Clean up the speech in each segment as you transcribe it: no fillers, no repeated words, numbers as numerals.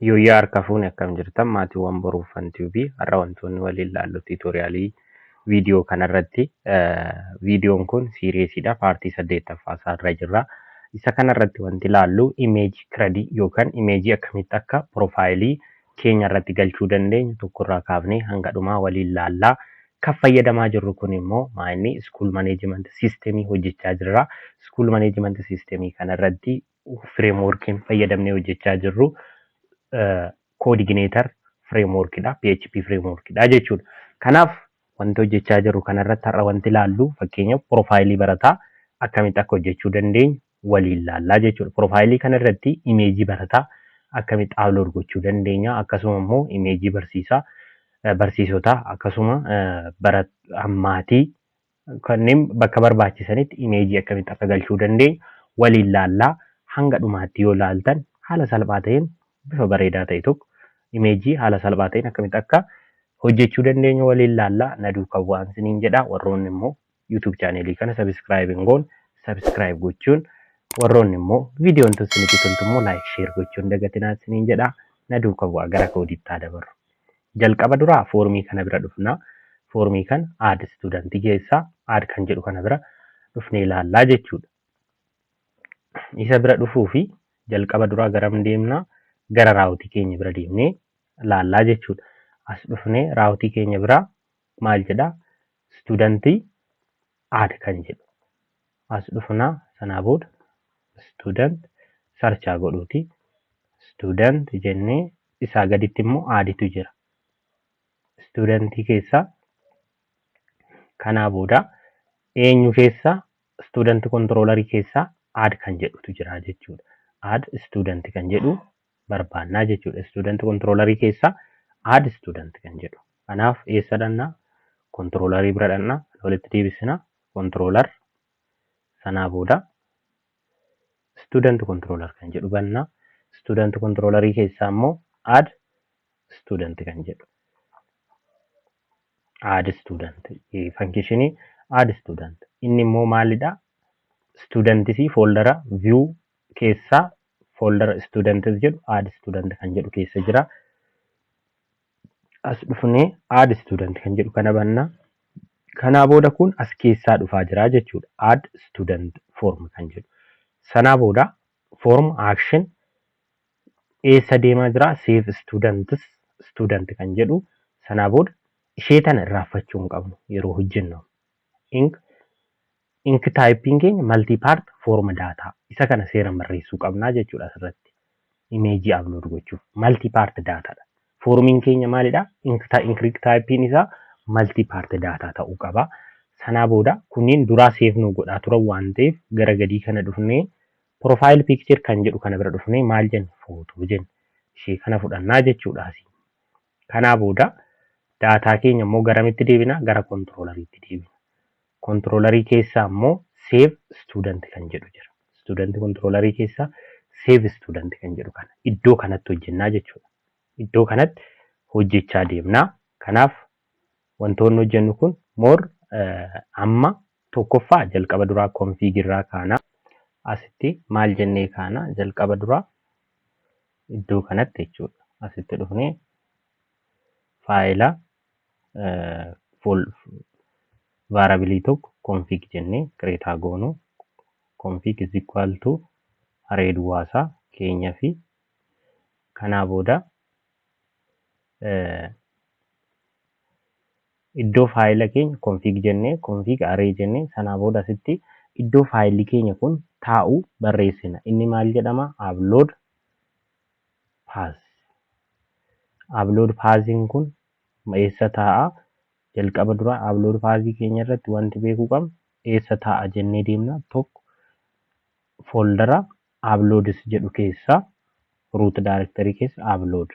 Yooyyaa harka fuune akkam jirtan maatiiwwan boruuf Tiዩbii har'a wantoonni waliin ilaallu tiitoriyaalii viidiyoo kanarratti viidiyoon kun siiriyeesiidha paartii 8ffaa isaarra jirra. Isa kanarratti wanti ilaallu imeejii kiredii yookaan imeejii akkamitti akka piroofaayilii keenya irratti galchuu dandeenyu tokkorraa kaafnee hanga dhumaa waliin ilaallaa. Kan fayyadamaa jirru kun immoo maa'inni iskuul maneejimenti siistemii hojjechaa jirra. Iskuul maneejimenti siistemii kanarratti fireemworkiin fayyadamnee hojjechaa jirru. Koodigineetar fireemworkidha. PHP fireemworkidha jechuudha. Kanaaf wanti hojjechaa jiru kanarratti har'a wanti ilaallu fakkeenyaaf piroofaayilii barataa akkamitti akka hojjechuu dandeenyu waliin ilaallaa jechuudha. Piroofaayilii kanarratti imeejii barataa akkamitti upload gochuu dandeenya akkasuma immoo imeejii barsiisotaa akkasuma maatii kanneen bakka barbaachisanitti imeejii akkamitti akka galchuu dandeenyu waliin ilaallaa. Hanga dhumaatti yoo ilaaltan haala salphaa ta'een bifa bareedaa ta'e tokko imeejii haala salphaa ta'een akkamitti akka hojjechuu dandeenyu waliin ilaallaa. Na duukaa bu'aa isiniin jedha. Warroonni immoo YouTube chaaneelii kana subscribe gochuun warroonni immoo viidiyoon isinitti toltu immoo like share gochuun dagatinaa isiniin jedha. Na duukaa bu'aa gara koodiitti dabarru. Jalqaba duraa foormii kana bira dhufna. Foormii kan add stuudantii keessaa add kan jedhu kana bira dhufnee ilaallaa jechuudha. Isa bira dhufuu fi jalqaba duraa garam deemna? Gara raawutii keenya bira deemnee ilaallaa jechuudha. As dhufnee raawutii keenya bira maal jedhaa? Stuudantii add kan jedhu. As dhufnaa sanaa booda student sarchaa godhuuti. Student jennee isaa gaditti immoo aaditu jira. Stuudantii keessaa kanaa booda eenyu keessaa? Student controller keessaa add kan jedhutu jira jechuudha. Add student kan jedhu barbaannaa jechuudha. Student controller keessaa add student kan jedhu. Kanaaf eessa dhannaa? Controller bira dhannaa. Walitti deebisina. Controller sanaa booda student controller kan jedhu bannaa. Student controller keessaa immoo add student kan jedhu. Add student fankishinii add student inni immoo maalidha? Studentii foldera view keessaa foldera students jedhu add student kan jedhu keessa jira. As dhufnee add student kan jedhu kana bannaa. Kanaa booda kun as keessaa dhufaa jira jechuudha. Add student form kan jedhu. Sanaa booda form action eessa deemaa jira? Save student kan jedhu. Sanaa booda ishee tana irraanfachuu hin qabnu yeroo hojjennu. Ink typing keenya multi-part form data. Isa kana seeraan barreessuu qabnaa jechuudha asirratti. Imeejii upload gochuuf multi-part data dha. Formiin keenya maalidha? Ink typing isaa multi-part data ta'uu qaba. Sanaa booda kunniin duraa save nu godhaa turan waan ta'eef gara gadii kana dhufnee profile picture kan jedhu kana bira dhufnee maal jenna? Footoo jenna. Ishee kana fudhannaa jechuudha. Kanaa booda daataa keenya immoo garamitti deebina? Gara controlleriitti deebina. Controllerii keessaa immoo save student kan jedhu jira. Student controllerii keessaa save student kan jedhu kana iddoo kanatti hojjennaa jechuudha. Iddoo kanatti hojjechaa deemnaa. Kanaaf wantoonni hojjennu kun amma tokkoffaa jalqaba duraa config irraa kaanaa. Asitti maal jennee kaanaa? Jalqaba duraa iddoo kanatti jechuudha. Asitti dhufnee faayila variable tokko config jennee create goonu. Config is equal to array duwwaasaa keenya fi kanaa booda iddoo faayila keenya config jennee config array jennee sanaa booda asitti iddoo faayilli keenya kun taa'u barreessina. Inni maal jedhama? Upload path. Upload pathiin kun eessa taa'a? Jalqaba dura upload pathii keenya irratti wanti beekuu qabnu eessa taa'a jennee deemna. Tokko foldera uploads jedhu keessaa root directory keessa upload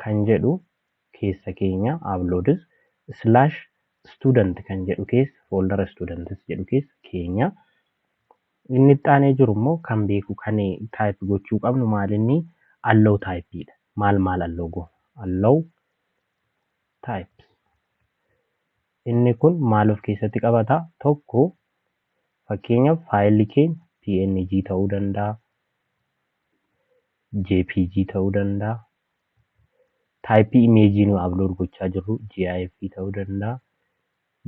kan jedhu keessa keenya uploads /student kan jedhu keessa foldera students jedhu keessa keenya. Inni itti aanee jiru immoo kan beeku kan type gochuu qabnu maalinni allow type dha. Maal allow goona? Allow type. Inni kun maal of keessatti qabata? Tokko fakkeenyaaf faayilli keenya PNG ta'uu danda'a. JPG ta'uu danda'a. Taayipii imeejii nu upload gochaa jirru GIF ta'uu danda'a.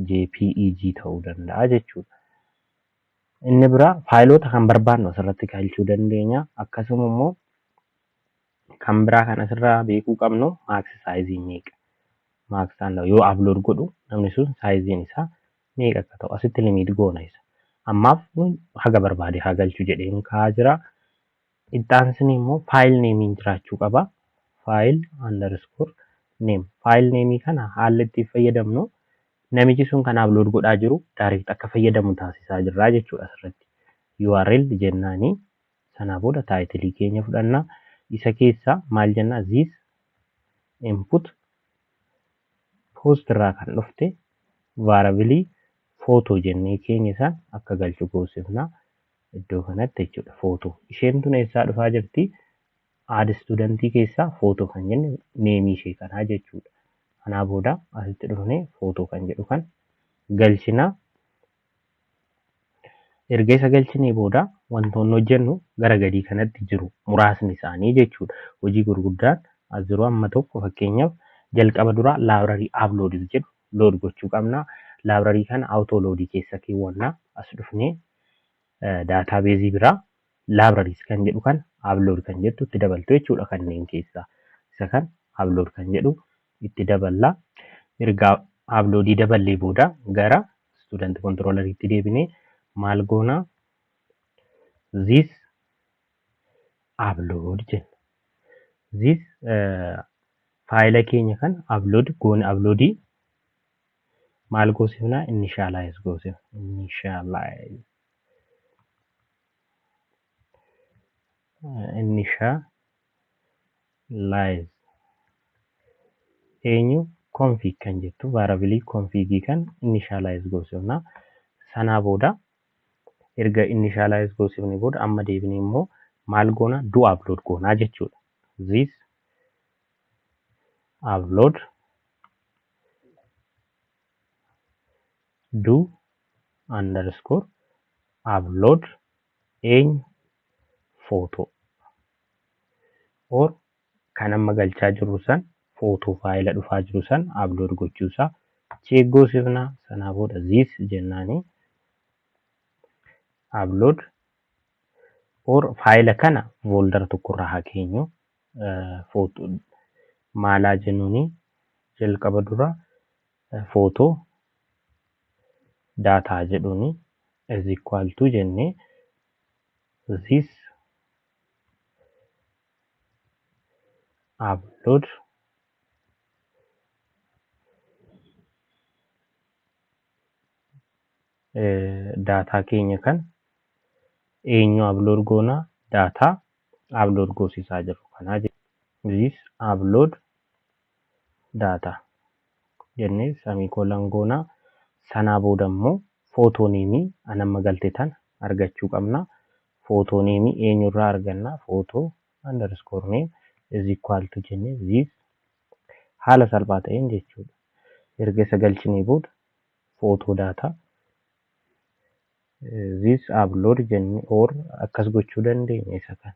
JPEG ta'uu danda'a jechuudha. Inni biraa faayilota kan barbaadnu asirratti galchuu dandeenya. Akkasuma immoo kan biraa kan asirraa beekuu qabnu maaks saayizii meeqa? Maaksaan yoo upload godhu namni sun saayiziin isaa meeqa akka ta'u asitti limit goona isa. Ammaaf haga barbaade haa galchu jedheen kaa'aa jira. Ittaansini immoo faayil neemiin jiraachuu qaba. Faayil underscore neem. Faayil neemii kana haalli itti fayyadamnu namichi sun kan upload godhaa jiru direct akka fayyadamu taasisaa jirra jechuudha asirratti. URL jennaanii sanaa booda taayitilii keenya fudhanna. Isa keessaa maal jennaa this input post irraa kan dhufte variable photo jennee keenya isaan akka galchu goosifna iddoo kanatti jechuudha. Photo isheen tun eessaa dhufaa jirti? Add studentii keessaa photo kan jenne neemii ishee kanaa jechuudha. Kanaa booda asitti dhufnee photo kan jedhu kan galchina. Erga isa galchinee booda wantoonni hojjennu gara gadii kanatti jiru muraasni isaanii jechuudha. Hojii gurguddaan as jiru amma tokko fakkeenyaaf jalqaba dura library upload jedhu load gochuu qabna. Library kana auto load keessa keewwanna. As dhufnee daatabeezii biraa libraries kan jedhu kan upload kan jettu itti dabaltu jechuudha kanneen keessaa. Isa kan upload kan jedhu itti daballa. Erga uploadii daballee booda gara student controlleriitti deebinee maal goona? This upload jenna. This faayila keenya kan upload goone uploadii maal goosifna? Initialize goosifna. Initialize eenyu config kan jettu variable config kan initialize goosifna. Sanaa booda erga initialize goosifne booda amma deebinee immoo maal goona? Do upload goonaa jechuudha. This upload do underscore upload eenyu photo or kan amma galchaa jirru san photo faayila dhufaa jiru san upload gochuusaa check goosifna. Sanaa booda this jennaanii upload or faayila kana folder tokkorraa haa keenyu. Photo maalaa jennuuni jalqaba dura photo data jedhuuni is equal to jennee this upload data keenya kan eenyu upload goona? Data upload goosisaa jiru kanaa this upload data jennee semicolon goona. Sanaa booda immoo photo neemii anamma galte tan argachuu qabna. Photo neemii eenyurraa arganna? Photo underscore name is equal to jennee this haala salphaa ta'een jechuudha. Erga isa galchinee booda photo data this upload jennee or akkas gochuu dandeenya. Isa kan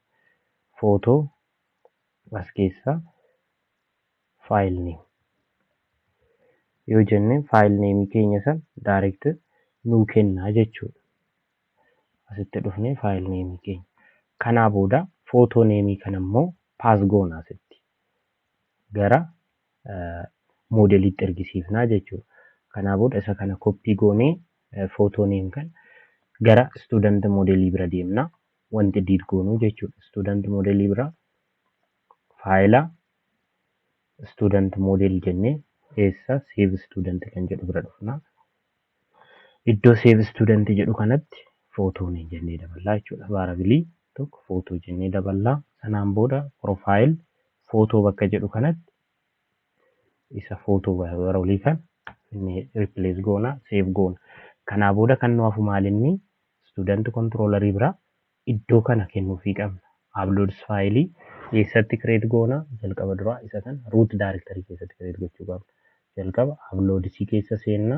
photo as keessa file name yoo jenne file name keenya san direct nuu kennaa jechuudha. Asitti dhufnee file name keenya kanaa booda photo name kan immoo pass goona asitti gara moodeliitti ergisiifnaa jechuudha. Kanaa booda isa kana copy goonee photo name kan gara student modelii bira deemna. Wanti diid goonuu jechuudha. Student modelii bira faayila student model jennee eessa save student kan jedhu bira dhufna. Iddoo save student jedhu kanatti photo name jennee daballaa jechuudha. Variable tokko photo jennee daballaa. Sanaan booda profile photo bakka jedhu kanatti isa photo variable kan inni replace goona save goona. Kanaa booda kan nu hafu maalinni student controllerii bira iddoo kana kennuufii qabna. Uploads faayilii eessatti create goona? Jalqaba dura isa kan root directory keessatti create gochuu qabna. Jalqaba uploads keessa seenna.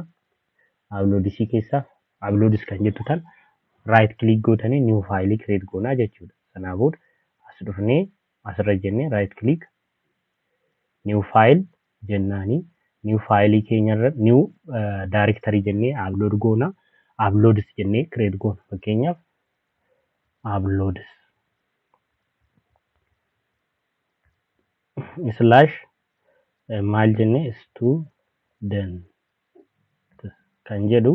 Uploads keessa uploads kan jettu tan right click gootanii new file create goonaa jechuudha. Sanaa booda as dhufnee asirra jennee right click new file jennaani new file keenyarra new directory jennee upload goona uploads jennee create goona fakkeenyaaf uploads slash maal jennee student kan jedhu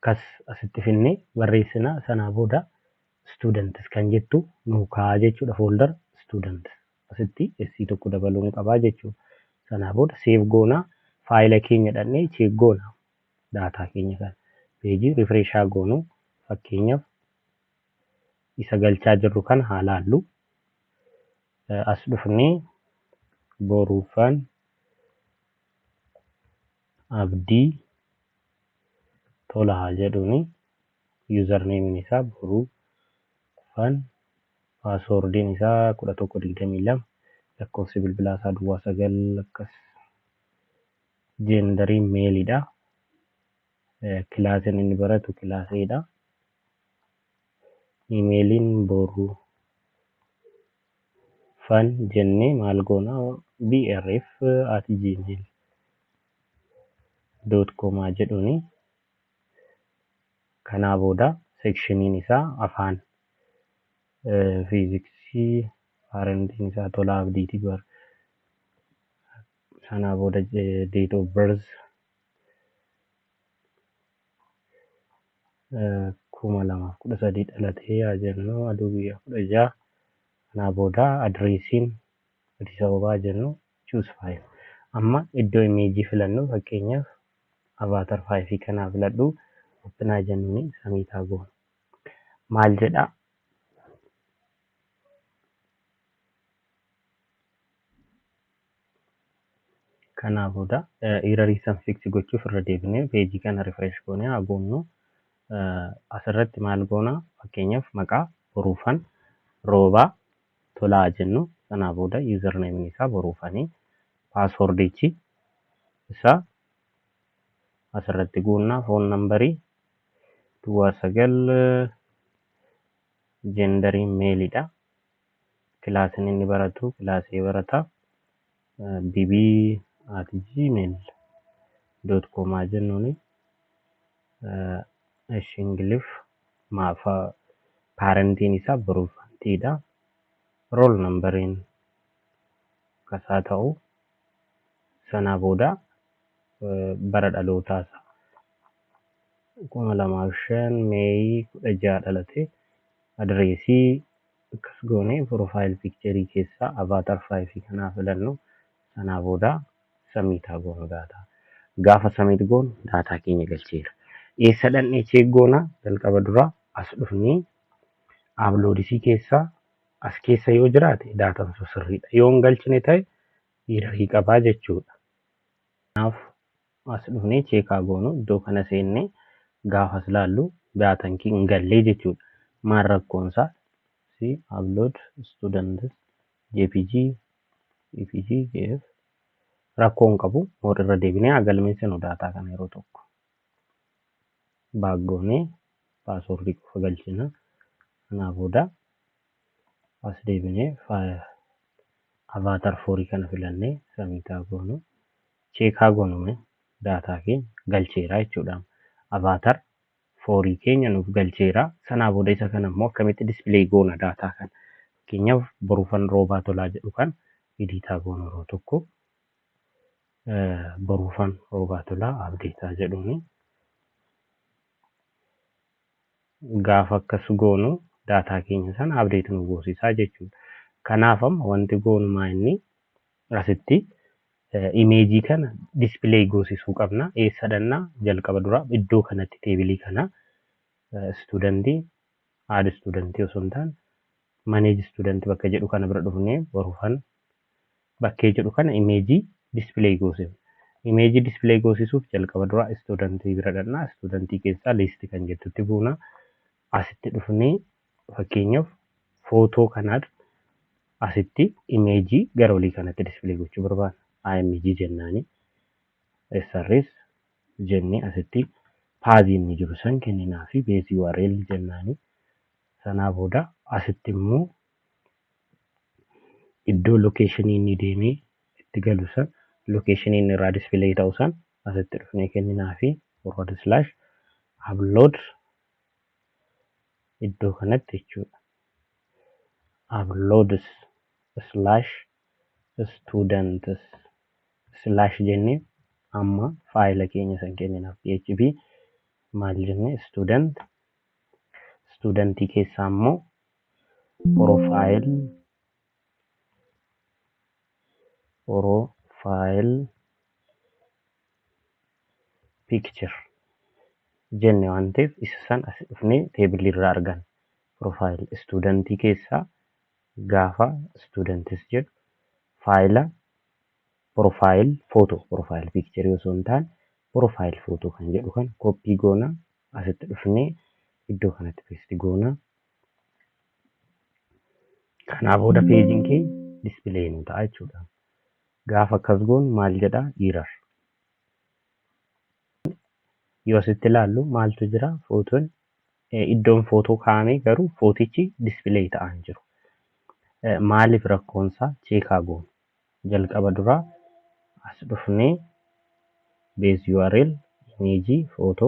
kas asitti finnee barreessina sanaa booda students kan jettu nu kaa'aa jechuudha folder students asitti s tokko dabaluun qabaa jechuudha. Sanaa booda save goona faayila keenya dhannee check goona daataa keenya kan peejii refreshaa goonu fakkeenyaaf isa galchaa jirru kan haa laallu as dhufnee boruufan abdii tolaa jedhuuni username isaa boruufan passwordin isaa 1122 lakkoofsi bilbilaa isaa duwwaa 9 akkas genderiin meelidha kilaasiin inni baratu kilaaseedha imeeliin boruufan jennee maal goona brf@gmail.com jedhuuni kanaa booda sectioniin isaa afaan fiiziksii parentiin isaa tolaa abdiitii bar sanaa booda date of birth 2013 dhalatee haa jennu aduu guyyaa 16 kanaa booda adreesiin Addis Ababaa jennu choose file amma iddoo imeejii filannu fakkeenyaaf avatar 5 kanaa filadhu openaa jennuuni samiitaa goona maal jedha kanaa booda errorii san fix gochuuf irra deebinee peejii kana refresh goonee haa goonnu asirratti maal goona fakkeenyaaf maqaa boruufan roobaa tolaa jennu sanaa booda username isaa boruufanii passwordichi isaa asirratti goonnaa phone numberii duwwaa 9 genderiin meelidha kilaasiin inni baratu kilaasii barata bb@gmail.com jennuuni English maafa parentiin isaa boruufantiidha roll numberiin kasaa ta'u sanaa booda bara dhalootaa isaa 2005 meeyii 16 dhalate adreesii akkas goonee profile picture keessaa avatar 5 kanaa filannu sanaa booda samiitaa goonu daataa gaafa samiit goonu daataa keenya galcheera eessa dhannee check goona jalqaba dura as dhufnee uploadsii keessaa as keessa yoo jiraate daataan sun sirriidha yoo hin galchine ta'e errorii qabaa jechuudha kanaaf as dhufnee cheekaa goonu iddoo kana seennee gaafas laallu daataan keenya hin gallee jechuudha maal rakkoonsaa si upload students jpg epg jf rakkoon qabu mood irra deebinee galmeessinu daataa kana yeroo tokko baaggoonee paaswordii qofa galchina kanaa booda as deebinee avatar 4 kana filannee samiitaa goonu cheekaa goonume daataa keenya galcheera jechuudha avatar 4 keenya nuuf galcheera sanaa booda isa kana immoo akkamitti display goona daataa kana fakkeenyaaf boruufan roobaa tolaa jedhu kan ediitaa goonu yeroo tokko boruufan roobaa tolaa abdeetaa jedhuuni gaafa akkas goonu daataa keenya sana abdeet nu goosisaa jechuudha kanaaf amma wanti goonumaa inni asitti imeejii kana display goosisuu qabna eessa dhannaa jalqaba dura iddoo kanatti teebilii kana studentii add studentii osoo hin taane manage student bakka jedhu kana bira dhufnee boruufan bakkee jedhu kana imeejii display goosifna imeejii display goosisuuf jalqaba dura studentii bira dhannaa studentii keessaa list kan jettutti buuna asitti dhufnee fakkeenyaaf footoo kanaat asitti imeejii gara olii kanatti display gochuu barbaanna img jennaani srs jennee asitti paazii inni jiru san kenninaa fi beesii URL jennaani sanaa booda asitti immoo iddoo lokeeshinii inni deemee itti galu san lokeeshinii inni irraa display ta'u san asitti dhufnee kenninaa fi / upload iddoo kanatti jechuudha. uploads / students / jennee amma faayila keenya san kenninaaf php maal jennee studentii keessaa immoo profile picture jenne waan ta'eef isa san as dhufnee teebilii irraa argan profile studentii keessaa gaafa students jedhu faayila profile picture osoo hin taane profile photo kan jedhu kan koppii goona asitti dhufnee iddoo kanatti paste goona. Kanaa booda peejiin keenya display nu ta'a jechuudha. Gaafa akkas goonu maal jedhaa error. Yoo asitti ilaallu maaltu jira footoon iddoon footoo kaa'ame garuu footichi display ta'aa hin jiru. Maaliif rakkoonsaa cheekaa goonu. Jalqaba duraa as dhufnee base URL image photo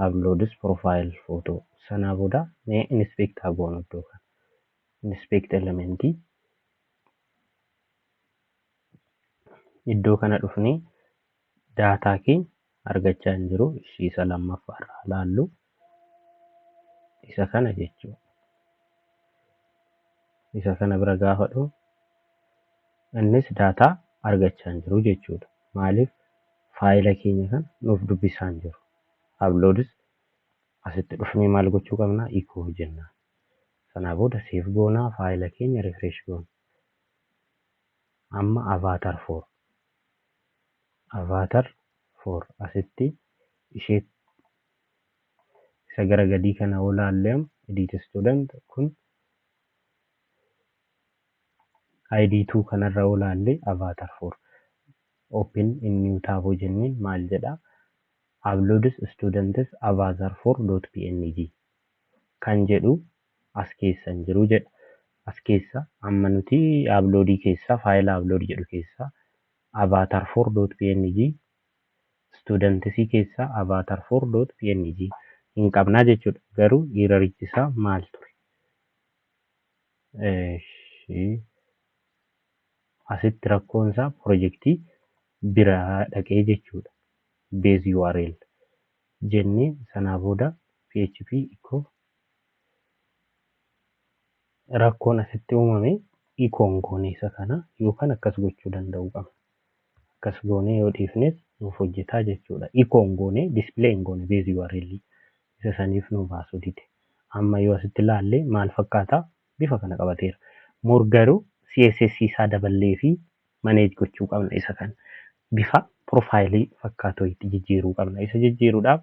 uploads profile photo sanaa booda mee inspect goonu iddoo kana. Inspect elementii iddoo kana dhufnee daataa keenya argachaa hin jiru isa lammaffaa irraa ilaallu isa kana jechuudha. Isa kana bira gaafa dhufu innis daataa argachaa hin jiru jechuudha. Maaliif faayila keenya kan nuuf dubbisaa hin jiru. Uploads asitti dhufnee maal gochuu qabna echo jenna. Sanaa booda save goonaa faayila keenya refresh goona. Amma avatar 4 asitti ishee isa gara gadii kana olaallee edit student kun ID2 kanarra olaallee avatar 4 open in new tab jenneen maal jedha uploads students avatar 4.png kan jedhu as keessa hin jiru jedha. As keessa amma nuti uploadii keessa faayila upload jedhu keessa avatar 4.png studentsii keessa avatar 4.png hin qabnaa jechuudha. Garuu errorichi isaa maal ture? Asitti rakkoon isaa piroojeektii biraa dhaqee jechuudha. Base URL jennee sanaa booda PHP echo rakkoon asitti uumame echoon goonee isa kana yookaan akkas gochuu danda'uu qabna. Akkas goonee yoo dhiifnes nuuf hojjetaa jechuudha. Echoon goonee display hin goone base URL isa saniif nu baasuu dide. Amma yoo asitti ilaalle maal fakkaata bifa kana qabateera. Garuu CSS isaa daballee fi manage gochuu qabna isa kana. Bifa profaayilii fakkaatoo itti jijjiiruu qabna. Isa jijjiiruudhaaf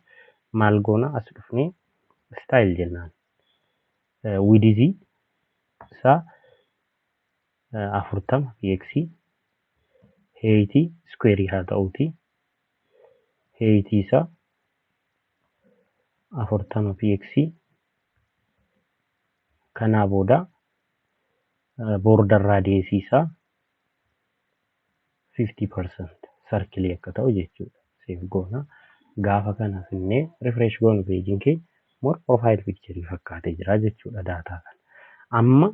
maal goona as dhufnee style jennaan. Width isaa 40 px height square haa ta'uuti. Height isaa 40 px kanaa booda border radius isaa 50% circle akka ta'u jechuudha. Save goona. Gaafa kana finnee refresh goonu peejiin keenya more profile picture fakkaatee jira jechuudha daataa kana. Amma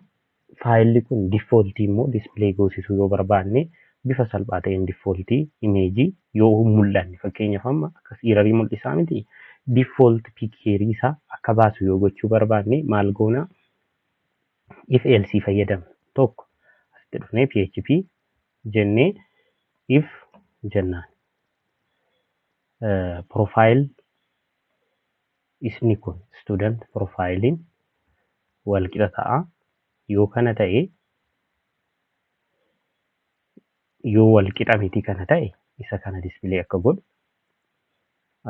faayilli kun defaultii immoo display goosisuu yoo barbaanne bifa salphaa ta'een defaultii image yoo mul'anne fakkeenyaaf amma akkas errorii mul'isaa miti. Default picture isaa akka baasu yoo gochuu barbaanne maal goona if else fayyadamna. Tokko asitti dhufnee PHP jennee if jennaan. Profile isni kun student profilein wal qixa ta'a. Yoo kana ta'e yoo wal qixa miti kana ta'e isa kana display akka godhu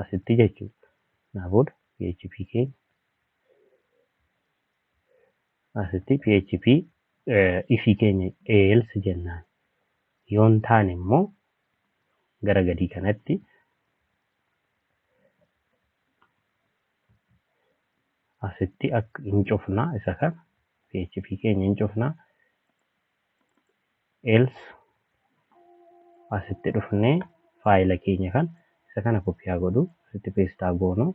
asitti jechuudha. Naafuu PHP keenya asitti PHP ifii keenya else jennaan. Yoo hin taane immoo gara gadii kanatti asitti akka hin cufnaa isa kana PHP keenya hin cufnaa. else asitti dhufnee faayila keenya kan isa kana koppiyaa godhu asitti peestaa goonu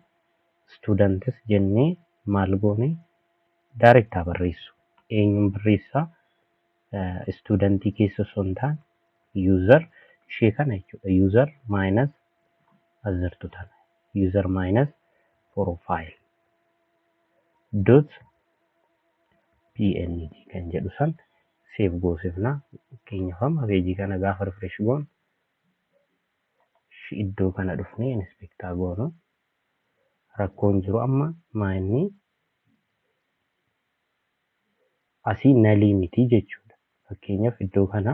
students jennee maal goone daarektaa barreessu eenyuun barreessaa studentii keessa osoo hin taane user ishee kana jechuudha user minus azirtu tana user minus profile dot png kan jedhu san save goosifna keenyafama peejii kana gaafa refresh goon iddoo kana dhufnee inspektaa goonu rakkoon jiru amma maayinni asii nalii miti jechuudha fakkeenyaaf iddoo kana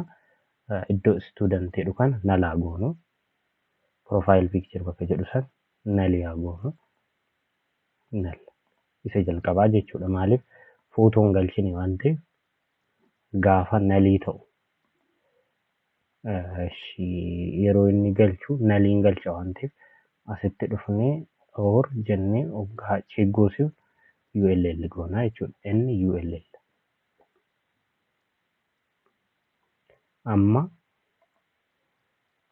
iddoo student jedhu kana nalaa goonu profile picture bakka jedhu san naliyaa goonu nal isa jalqabaa jechuudha maaliif footoon galchine waan ta'eef gaafa nalii ta'u yeroo inni galchu naliin galcha waan ta'eef asitti dhufnee or jennee hoggaa cheeggoosiif ULL goonaa jechuudha inni ULL amma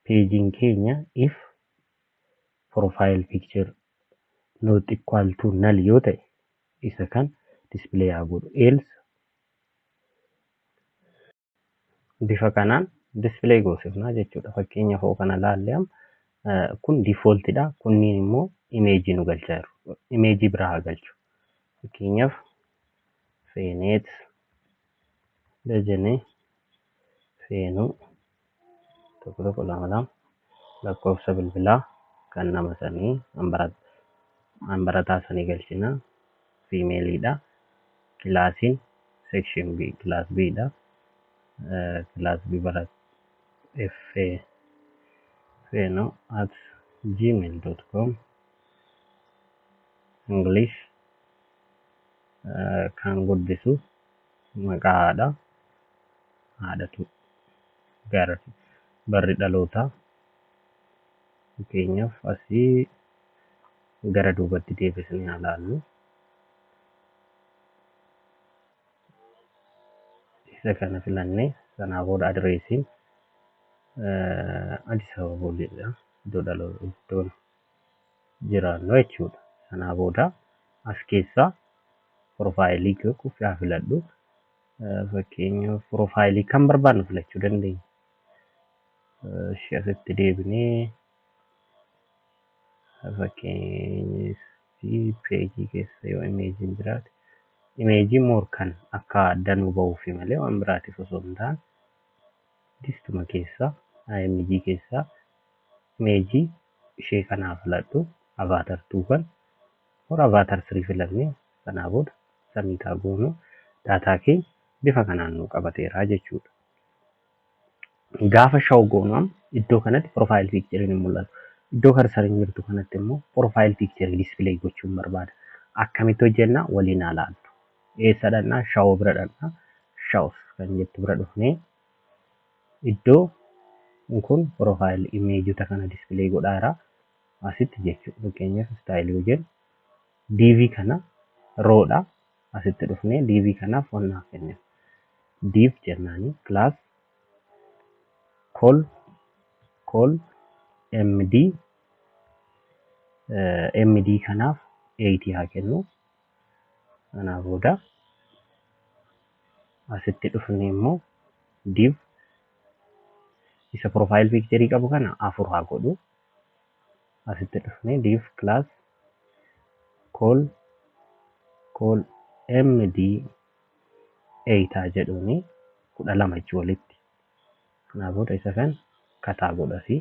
peejiin keenya if profile picture not equal to null yoo ta'e isa kan display haa godhu else bifa kanaan display goosifnaa jechuudha fakkeenyaaf hoo kana laallee kun default dha kunniin immoo image nu galchaa jiru image biraa haa galchu fakkeenyaaf feeneet dajanee feenuu tokko lama lakkoofsa bilbilaa kan nama sanii hanbarataa sanii galchina fiimeeliidha kilaasiin section B class B dha class B barat feno@gmail.com English kan guddisu maqaa haadhatu barri dhalootaa fakkeenyaaf asii gara duubatti deebisnee ilaallu isa kana filannee sanaa booda adreesiin Addis Ababa boolleedha iddoo dhalootaa iddoon jiraannu jechuudha sanaa booda as keessaa profaayilii kuffaa filadhu fakkeenyaaf profaayilii kan barbaannu filachuu dandeenya asitti deebinee fakkeenyaaf peejii keessa yoo imeejiin jiraate imeejii moor kan akka danuu ba'uufi malee waan biraatiif osoo hin taane distuma keessa img keessa imeejii ishee kanaa filadhu avaatar 2 kan or avaatar 3 filannee sanaa booda samiitaa goonu daataa keenya bifa kanaan nu qabateera jechuudha. Gaafa shaw goonu iddoo kanatti profile picture ni mul'atu. Iddoo karsariin jirtu kanatti immoo profile picture display gochuun barbaada. Akkamitti hojjenna waliin ilaallu. Eessa dhannaa shaw bira dhannaa shaws kan jettu bira dhufnee iddoo kun profile imeejota kana display godhaara asitti jechuudha. Fakkeenyaaf style yoo jennu DV kana roodha asitti dhufnee DV kanaaf wannaaf kennee div jennaani class call md kanaaf 8 haa kennu kanaa booda asitti dhufnee immoo div isa profile picture qabu kana 4 haa godhu asitti dhufnee div class call md 8 haa jedhuuni 12 jechuun walitti kanaa booda isa kan kataa godhasi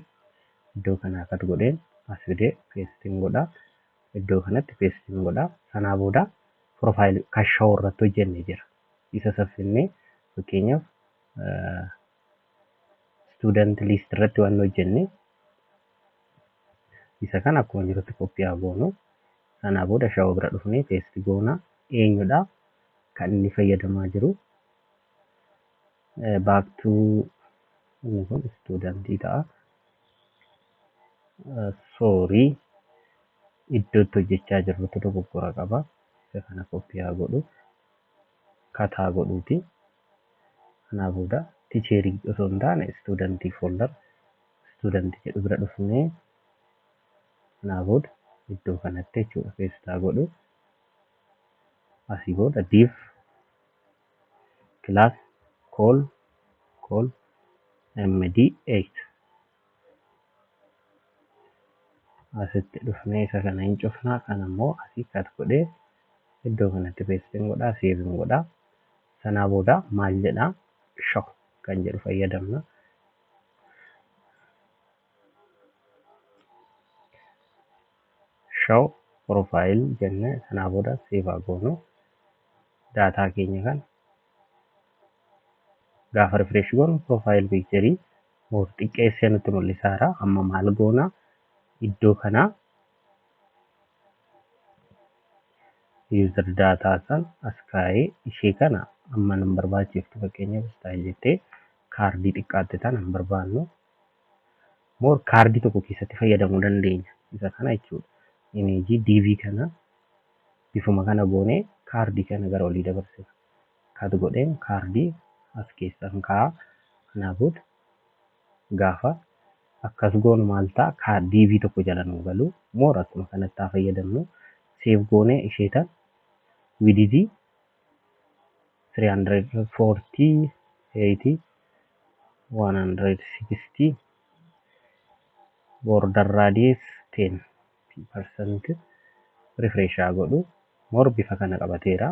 iddoo kanaa kat godheen as fidee pasting godha iddoo kanatti pasting godha sanaa booda profile kashaw irratti hojjenne jira isa saffinee fakkeenyaaf student list irratti waan hojjenne isa kan akkuma jirutti koppiyaa goonu sanaa booda shaw bira dhufnee paste goona eenyudha kan inni fayyadamaa jiru back to student ta'a sorry iddootti hojjechaa jirrutu dogoggora qaba isa kana koppiyaa godhu kataa godhuuti kanaa booda teacherii osoo hin taane studentii folder studentii jedhu bira dhufnee kanaa booda iddoo kanatti jechuudha paste godhu asii booda div class call md8 asitti dhufnee isa kana hin cufnaa kan ammoo asii kat godhee iddoo kanatti paste godhaa save godhaa sanaa booda maal jedhaa show kan jedhu fayyadamna. show profile jenne sanaa booda save goonu daataa keenya kan gaafa refresh goonu profile picture xiqqeessee nutti mul'isaara. Amma maal goona iddoo kana user data san as kaa'ee ishee kana amma nan barbaachiftu fakkeenyaaf style jettee kaardii xiqqaatte tan hin barbaannu more kaardii tokko keessatti fayyadamuu dandeenya isa kana jechuudha. Image DV kana bifuma kana goonee kaardii kana gara olii dabarsina. Kat godheen kaardii as keessan kaa'a. Kanaafuu gaafa akkas goonu maal ta'a DV tokko jala nu galu more akkuma kanatti haa fayyadamnu. Save goonee ishee tan width 340 80 160 border radius 10% refresh godhu more bifa kana qabateera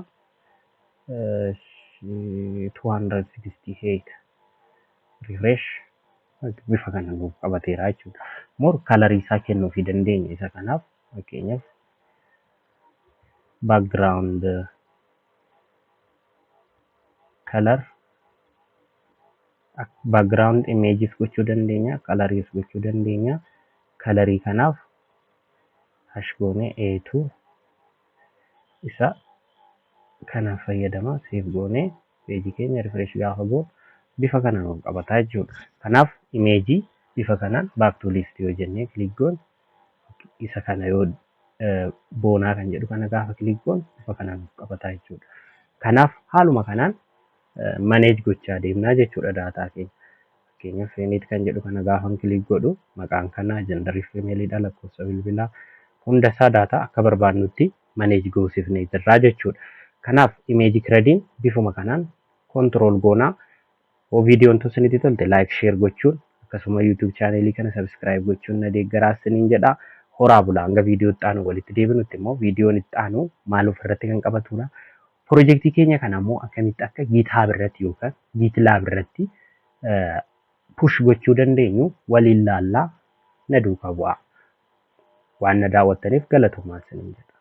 268 refresh bifa kana nuuf qabateera jechuudha. More color isaa kennuu fi dandeenya isa kanaaf fakkeenyaaf background color background images gochuu dandeenya colors gochuu dandeenya colorii kanaaf hash goonee A2 isa kana fayyadama save goonee page keenya refresh gaafa goonu bifa kana nuuf qabataa jechuudha. Kanaaf image bifa kanaan back to list yoo jennee click goon isa kana yoo boonaa kan jedhu kana gaafa click goon bifa kana nuuf qabataa jechuudha. Kanaaf haaluma kanaan manage gochaa deemnaa jechuudha daataa keenya. Fakkeenyaaf init kan jedhu kana gaafa click godhu maqaan kanaa gender female dha lakkoofsa bilbilaa hunda isaa daataa akka barbaadnutti manage goosifnee jirraa jechuudha. Kanaaf image crediin bifuma kanaan control goonaa. Oo viidiyoon tun isinitti tolte like share gochuun akkasuma YouTube channelii kana subscribe gochuun na deeggaraa isiniin jedha. Horaa bulaa hanga viidiyoo itti aanu walitti deebinutti immoo viidiyoon itti aanu maal ofirratti kan qabatudha. Piroojeektii keenya kana immoo akkamitti akka GitHub irratti yookaan GitLab irratti push gochuu dandeenyu waliin laallaa na duukaa bu'aa. Waan na daawwattaniif galatoomaa isiniin jedha.